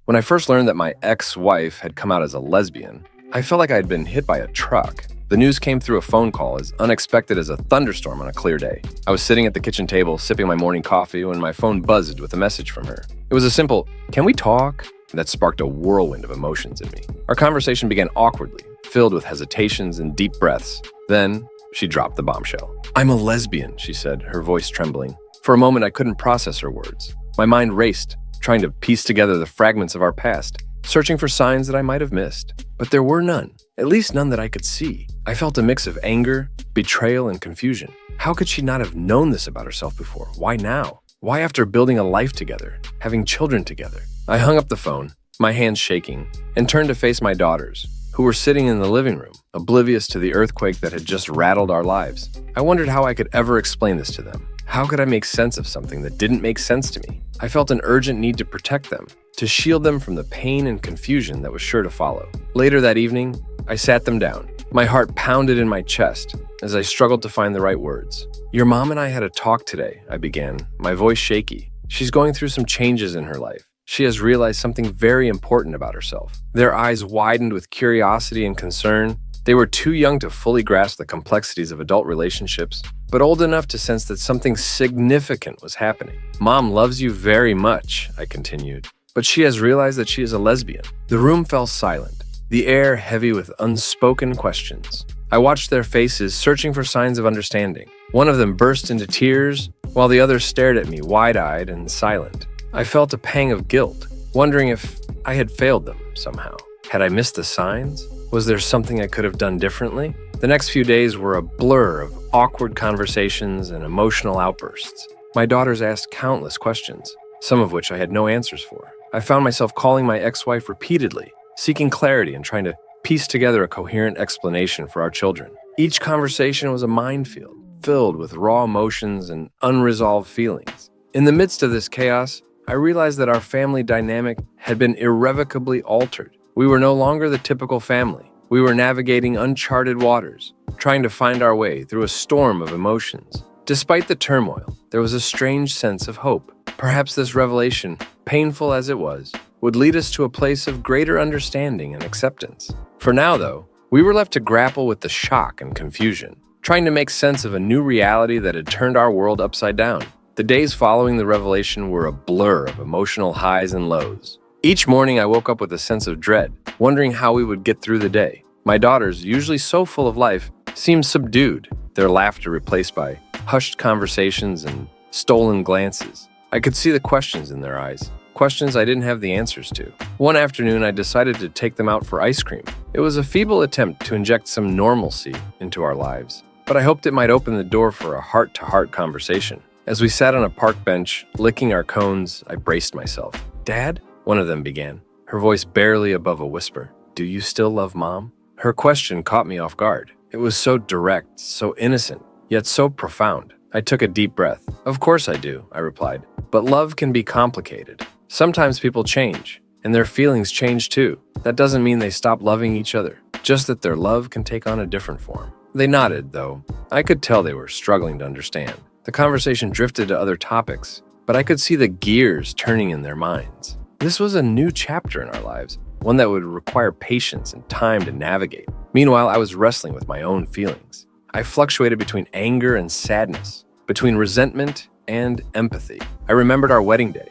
When I first learned that my ex-wife had come out as a lesbian, I felt like I had been hit by a truck. The news came through a phone call as unexpected as a thunderstorm on a clear day. I was sitting at the kitchen table sipping my morning coffee when my phone buzzed with a message from her. It was a simple, "Can we talk?" that sparked a whirlwind of emotions in me. Our conversation began awkwardly, filled with hesitations and deep breaths. Then, she dropped the bombshell. "I'm a lesbian," she said, her voice trembling. For a moment, I couldn't process her words. My mind raced, trying to piece together the fragments of our past, searching for signs that I might have missed. But there were none, at least none that I could see. I felt a mix of anger, betrayal, and confusion. How could she not have known this about herself before? Why now? Why after building a life together, having children together? I hung up the phone, my hands shaking, and turned to face my daughters, who were sitting in the living room, oblivious to the earthquake that had just rattled our lives. I wondered how I could ever explain this to them. How could I make sense of something that didn't make sense to me? I felt an urgent need to protect them, to shield them from the pain and confusion that was sure to follow. Later that evening, I sat them down. My heart pounded in my chest as I struggled to find the right words. "Your mom and I had a talk today," I began, my voice shaky. "She's going through some changes in her life. She has realized something very important about herself." Their eyes widened with curiosity and concern. They were too young to fully grasp the complexities of adult relationships, but old enough to sense that something significant was happening. "Mom loves you very much," I continued, "but she has realized that she is a lesbian." The room fell silent, the air heavy with unspoken questions. I watched their faces, searching for signs of understanding. One of them burst into tears, while the other stared at me wide-eyed and silent. I felt a pang of guilt, wondering if I had failed them somehow. Had I missed the signs? Was there something I could have done differently? The next few days were a blur of awkward conversations and emotional outbursts. My daughters asked countless questions, some of which I had no answers for. I found myself calling my ex-wife repeatedly, seeking clarity and trying to piece together a coherent explanation for our children. Each conversation was a minefield, filled with raw emotions and unresolved feelings. In the midst of this chaos, I realized that our family dynamic had been irrevocably altered. We were no longer the typical family. We were navigating uncharted waters, trying to find our way through a storm of emotions. Despite the turmoil, there was a strange sense of hope. Perhaps this revelation, painful as it was, would lead us to a place of greater understanding and acceptance. For now, though, we were left to grapple with the shock and confusion, trying to make sense of a new reality that had turned our world upside down. The days following the revelation were a blur of emotional highs and lows. Each morning I woke up with a sense of dread, wondering how we would get through the day. My daughters, usually so full of life, seemed subdued, their laughter replaced by hushed conversations and stolen glances. I could see the questions in their eyes, questions I didn't have the answers to. One afternoon, I decided to take them out for ice cream. It was a feeble attempt to inject some normalcy into our lives, but I hoped it might open the door for a heart-to-heart conversation. As we sat on a park bench, licking our cones, I braced myself. "Dad?" one of them began, her voice barely above a whisper. "Do you still love Mom?" Her question caught me off guard. It was so direct, so innocent, yet so profound. I took a deep breath. "Of course I do," I replied. "But love can be complicated. Sometimes people change, and their feelings change too. That doesn't mean they stop loving each other, just that their love can take on a different form." They nodded, though. I could tell they were struggling to understand. The conversation drifted to other topics, but I could see the gears turning in their minds. This was a new chapter in our lives, one that would require patience and time to navigate. Meanwhile, I was wrestling with my own feelings. I fluctuated between anger and sadness, between resentment and empathy. I remembered our wedding day,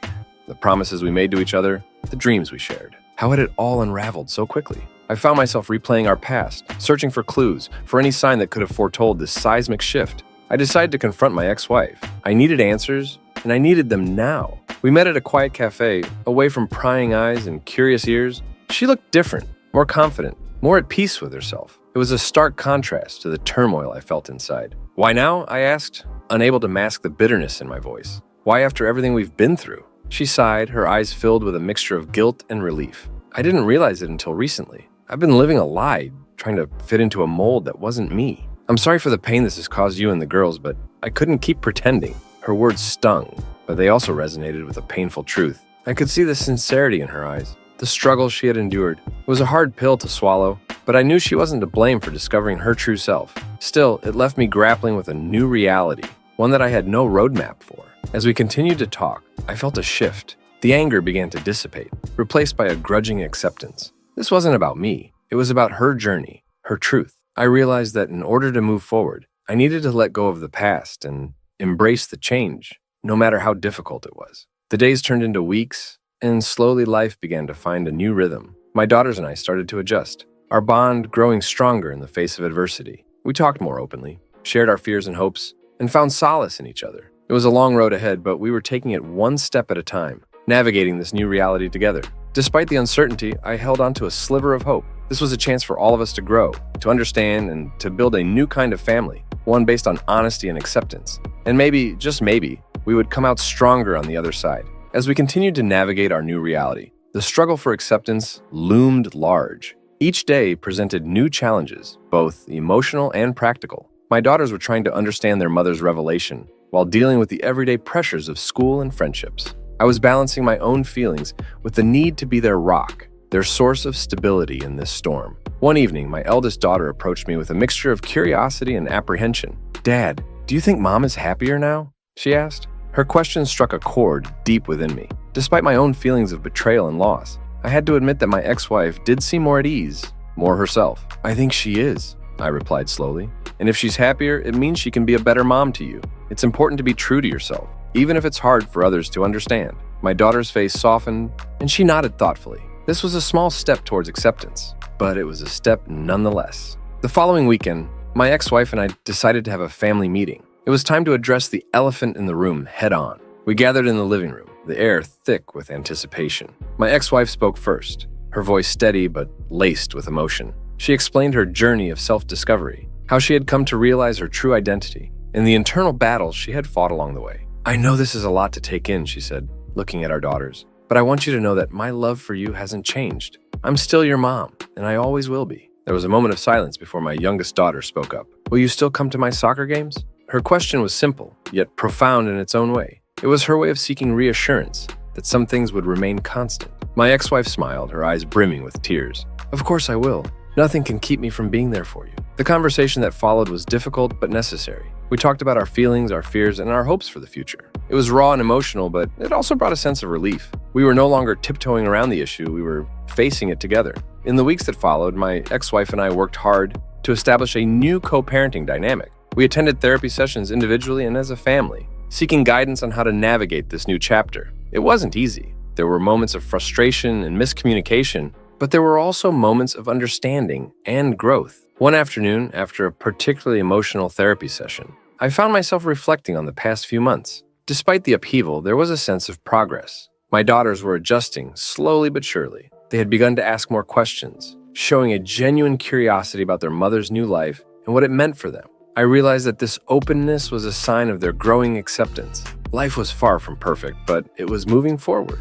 the promises we made to each other, the dreams we shared. How had it all unraveled so quickly? I found myself replaying our past, searching for clues, for any sign that could have foretold this seismic shift. I decided to confront my ex-wife. I needed answers, and I needed them now. We met at a quiet cafe, away from prying eyes and curious ears. She looked different, more confident, more at peace with herself. It was a stark contrast to the turmoil I felt inside. "Why now?" I asked, unable to mask the bitterness in my voice. "Why after everything we've been through?" She sighed, her eyes filled with a mixture of guilt and relief. "I didn't realize it until recently. I've been living a lie, trying to fit into a mold that wasn't me. I'm sorry for the pain this has caused you and the girls, but I couldn't keep pretending." Her words stung, but they also resonated with a painful truth. I could see the sincerity in her eyes, the struggle she had endured. It was a hard pill to swallow, but I knew she wasn't to blame for discovering her true self. Still, it left me grappling with a new reality, one that I had no roadmap for. As we continued to talk, I felt a shift. The anger began to dissipate, replaced by a grudging acceptance. This wasn't about me. It was about her journey, her truth. I realized that in order to move forward, I needed to let go of the past and embrace the change, no matter how difficult it was. The days turned into weeks, and slowly life began to find a new rhythm. My daughters and I started to adjust, our bond growing stronger in the face of adversity. We talked more openly, shared our fears and hopes, and found solace in each other. It was a long road ahead, but we were taking it one step at a time, navigating this new reality together. Despite the uncertainty, I held on to a sliver of hope. This was a chance for all of us to grow, to understand, and to build a new kind of family, one based on honesty and acceptance. And maybe, just maybe, we would come out stronger on the other side. As we continued to navigate our new reality, the struggle for acceptance loomed large. Each day presented new challenges, both emotional and practical. My daughters were trying to understand their mother's revelation while dealing with the everyday pressures of school and friendships. I was balancing my own feelings with the need to be their rock, their source of stability in this storm. One evening, my eldest daughter approached me with a mixture of curiosity and apprehension. "Dad, do you think Mom is happier now?" she asked. Her question struck a chord deep within me. Despite my own feelings of betrayal and loss, I had to admit that my ex-wife did seem more at ease, more herself. "I think she is," I replied slowly. "And if she's happier, it means she can be a better mom to you. It's important to be true to yourself, even if it's hard for others to understand." My daughter's face softened, and she nodded thoughtfully. This was a small step towards acceptance, but it was a step nonetheless. The following weekend, my ex-wife and I decided to have a family meeting. It was time to address the elephant in the room head-on. We gathered in the living room, the air thick with anticipation. My ex-wife spoke first, her voice steady but laced with emotion. She explained her journey of self-discovery, how she had come to realize her true identity, and the internal battles she had fought along the way. "I know this is a lot to take in," she said, looking at our daughters, "but I want you to know that my love for you hasn't changed. I'm still your mom, and I always will be." There was a moment of silence before my youngest daughter spoke up. "Will you still come to my soccer games?" Her question was simple, yet profound in its own way. It was her way of seeking reassurance that some things would remain constant. My ex-wife smiled, her eyes brimming with tears. "Of course I will. Nothing can keep me from being there for you." The conversation that followed was difficult but necessary. We talked about our feelings, our fears, and our hopes for the future. It was raw and emotional, but it also brought a sense of relief. We were no longer tiptoeing around the issue, we were facing it together. In the weeks that followed, my ex-wife and I worked hard to establish a new co-parenting dynamic. We attended therapy sessions individually and as a family, seeking guidance on how to navigate this new chapter. It wasn't easy. There were moments of frustration and miscommunication, but there were also moments of understanding and growth. One afternoon, after a particularly emotional therapy session, I found myself reflecting on the past few months. Despite the upheaval, there was a sense of progress. My daughters were adjusting, slowly but surely. They had begun to ask more questions, showing a genuine curiosity about their mother's new life and what it meant for them. I realized that this openness was a sign of their growing acceptance. Life was far from perfect, but it was moving forward.